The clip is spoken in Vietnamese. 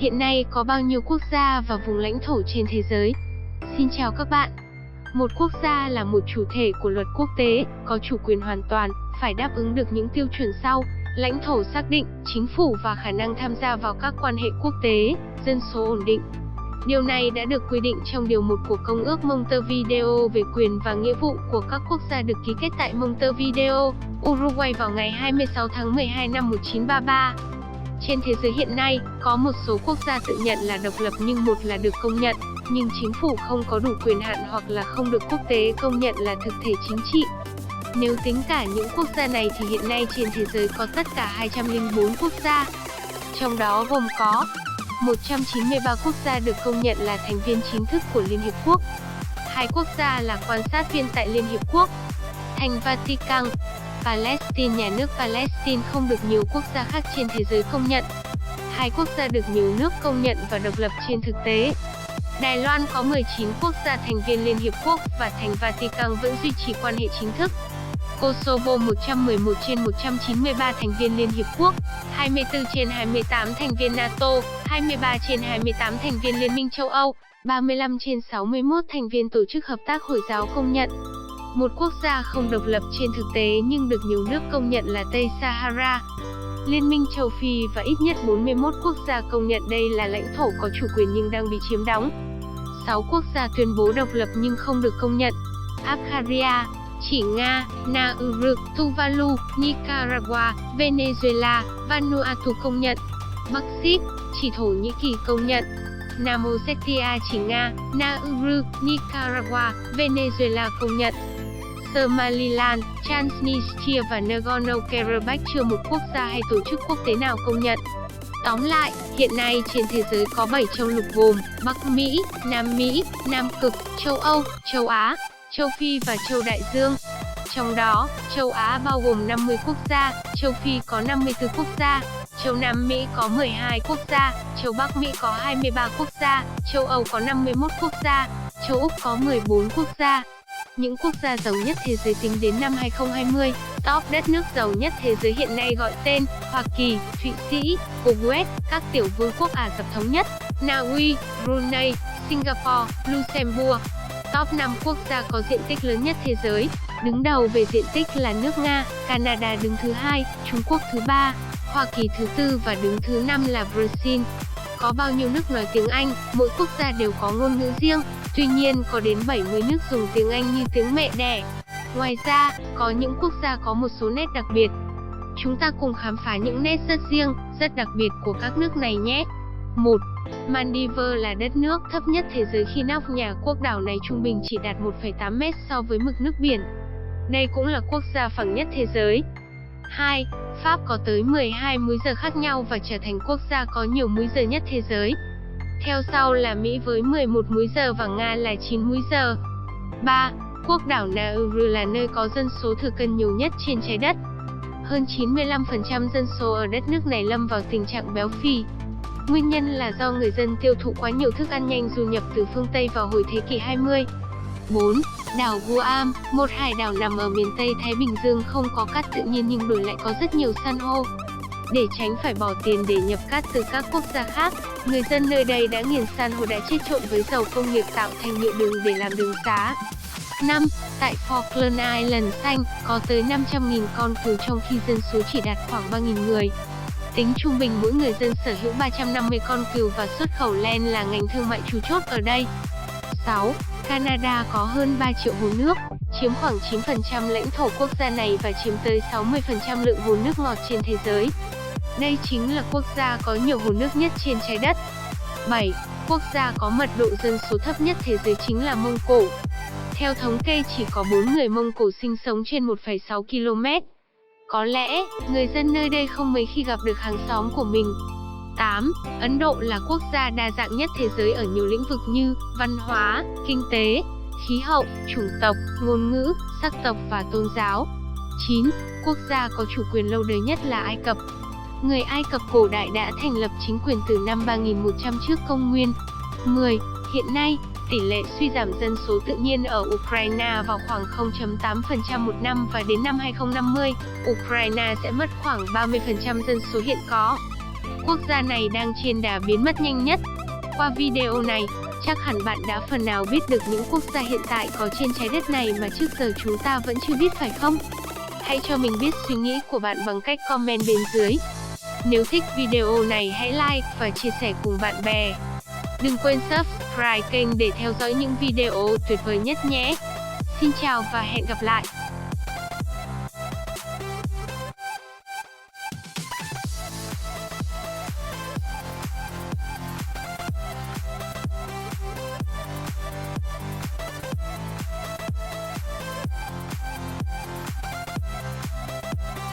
Hiện nay có bao nhiêu quốc gia và vùng lãnh thổ trên thế giới? Xin chào các bạn. Một quốc gia là một chủ thể của luật quốc tế, có chủ quyền hoàn toàn, phải đáp ứng được những tiêu chuẩn sau: lãnh thổ xác định, chính phủ và khả năng tham gia vào các quan hệ quốc tế, dân số ổn định. Điều này đã được quy định trong Điều 1 của Công ước Montevideo về quyền và nghĩa vụ của các quốc gia được ký kết tại Montevideo, Uruguay vào ngày 26 tháng 12 năm 1933. Trên thế giới hiện nay, có một số quốc gia tự nhận là độc lập nhưng một là được công nhận, nhưng chính phủ không có đủ quyền hạn hoặc là không được quốc tế công nhận là thực thể chính trị. Nếu tính cả những quốc gia này thì hiện nay trên thế giới có tất cả 204 quốc gia. Trong đó gồm có 193 quốc gia được công nhận là thành viên chính thức của Liên Hiệp Quốc. 2 quốc gia là quan sát viên tại Liên Hiệp Quốc. Thành Vatican, Palestine. Nhà nước Palestine không được nhiều quốc gia khác trên thế giới công nhận. 2 quốc gia được nhiều nước công nhận và độc lập trên thực tế. Đài Loan có 19 quốc gia thành viên Liên Hiệp Quốc và Thành Vatican vẫn duy trì quan hệ chính thức. Kosovo 111 trên 193 thành viên Liên Hiệp Quốc, 24 trên 28 thành viên NATO, 23 trên 28 thành viên Liên minh châu Âu, 35 trên 61 thành viên Tổ chức Hợp tác Hồi giáo công nhận. Một quốc gia không độc lập trên thực tế nhưng được nhiều nước công nhận là Tây Sahara. Liên minh châu Phi và ít nhất 41 quốc gia công nhận đây là lãnh thổ có chủ quyền nhưng đang bị chiếm đóng. 6 quốc gia tuyên bố độc lập nhưng không được công nhận: Abkhazia, chỉ Nga, Nauru, Tuvalu, Nicaragua, Venezuela, Vanuatu công nhận. Bắc Síp, chỉ Thổ Nhĩ Kỳ công nhận. Nam Ossetia, chỉ Nga, Nauru, Nicaragua, Venezuela công nhận. Somaliland, Transnistria và Nagorno-Karabakh chưa một quốc gia hay tổ chức quốc tế nào công nhận. Tóm lại, hiện nay trên thế giới có 7 châu lục gồm Bắc Mỹ, Nam Cực, châu Âu, châu Á, châu Phi và châu Đại Dương. Trong đó, châu Á bao gồm 50 quốc gia, châu Phi có 54 quốc gia, châu Nam Mỹ có 12 quốc gia, châu Bắc Mỹ có 23 quốc gia, châu Âu có 51 quốc gia, châu Úc có 14 quốc gia. Những quốc gia giàu nhất thế giới tính đến năm 2020, top đất nước giàu nhất thế giới hiện nay gọi tên: Hoa Kỳ, Thụy Sĩ, Kuwait, các tiểu vương quốc Ả Rập Thống Nhất, Na Uy, Brunei, Singapore, Luxembourg. Top 5 quốc gia có diện tích lớn nhất thế giới. Đứng đầu về diện tích là nước Nga, Canada đứng thứ 2, Trung Quốc thứ 3, Hoa Kỳ thứ 4 và đứng thứ 5 là Brazil. Có bao nhiêu nước nói tiếng Anh? Mỗi quốc gia đều có ngôn ngữ riêng. Tuy nhiên, có đến 70 nước dùng tiếng Anh như tiếng mẹ đẻ. Ngoài ra, có những quốc gia có một số nét đặc biệt. Chúng ta cùng khám phá những nét rất riêng, rất đặc biệt của các nước này nhé. 1. Maldives là đất nước thấp nhất thế giới khi nóc nhà quốc đảo này trung bình chỉ đạt 1,8 mét so với mực nước biển. Đây cũng là quốc gia phẳng nhất thế giới. 2. Pháp có tới 12 múi giờ khác nhau và trở thành quốc gia có nhiều múi giờ nhất thế giới. Theo sau là Mỹ với 11 múi giờ và Nga là 9 múi giờ. 3. Quốc đảo Nauru là nơi có dân số thừa cân nhiều nhất trên trái đất. Hơn 95% dân số ở đất nước này lâm vào tình trạng béo phì. Nguyên nhân là do người dân tiêu thụ quá nhiều thức ăn nhanh du nhập từ phương Tây vào hồi thế kỷ 20. 4. Đảo Guam, một hải đảo nằm ở miền Tây Thái Bình Dương không có cát tự nhiên nhưng đổi lại có rất nhiều san hô. Để tránh phải bỏ tiền để nhập cát từ các quốc gia khác, người dân nơi đây đã nghiền san hô đã chết trộn với dầu công nghiệp tạo thành nhựa đường để làm đường xá. 5. Tại Falkland Island xanh, có tới 500.000 con cừu trong khi dân số chỉ đạt khoảng 3.000 người. Tính trung bình mỗi người dân sở hữu 350 con cừu và xuất khẩu len là ngành thương mại chủ chốt ở đây. 6. Canada có hơn 3 triệu hồ nước, chiếm khoảng 9% lãnh thổ quốc gia này và chiếm tới 60% lượng hồ nước ngọt trên thế giới. Đây chính là quốc gia có nhiều hồ nước nhất trên trái đất. 7. Quốc gia có mật độ dân số thấp nhất thế giới chính là Mông Cổ. Theo thống kê chỉ có 4 người Mông Cổ sinh sống trên 1,6 km. Có lẽ, người dân nơi đây không mấy khi gặp được hàng xóm của mình. 8. Ấn Độ là quốc gia đa dạng nhất thế giới ở nhiều lĩnh vực như văn hóa, kinh tế, khí hậu, chủng tộc, ngôn ngữ, sắc tộc và tôn giáo. 9. Quốc gia có chủ quyền lâu đời nhất là Ai Cập. Người Ai Cập cổ đại đã thành lập chính quyền từ năm 3100 trước công nguyên. 10. Hiện nay, tỷ lệ suy giảm dân số tự nhiên ở Ukraine vào khoảng 0,8% một năm và đến năm 2050, Ukraine sẽ mất khoảng 30% dân số hiện có. quốc gia này đang trên đà biến mất nhanh nhất. Qua video này, chắc hẳn bạn đã phần nào biết được những quốc gia hiện tại có trên trái đất này mà trước giờ chúng ta vẫn chưa biết phải không? Hãy cho mình biết suy nghĩ của bạn bằng cách comment bên dưới. Nếu thích video này hãy like và chia sẻ cùng bạn bè. Đừng quên subscribe kênh để theo dõi những video tuyệt vời nhất nhé. Xin chào và hẹn gặp lại!